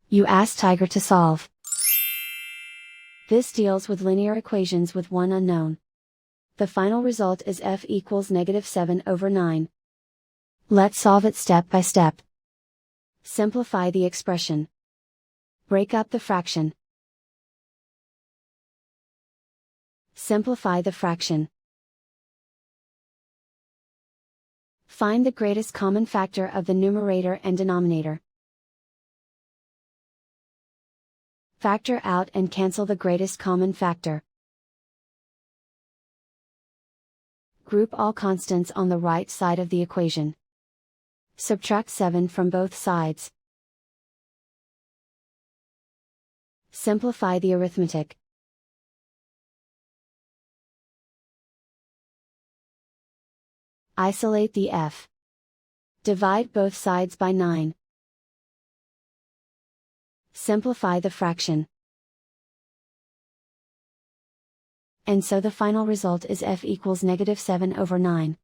You ask Tiger to solve. This deals with linear equations with one unknown. The final result is f equals -7/9. Let's solve it step by step. Simplify the expression. Break up the fraction. Simplify the fraction. Find the greatest common factor of the numerator and denominator. Factor out and cancel the greatest common factor. Group all constants on the right side of the equation. Subtract 7 from both sides. Simplify the arithmetic. Isolate the f. Divide both sides by 9. Simplify the fraction. And so the final result is f equals -7/9.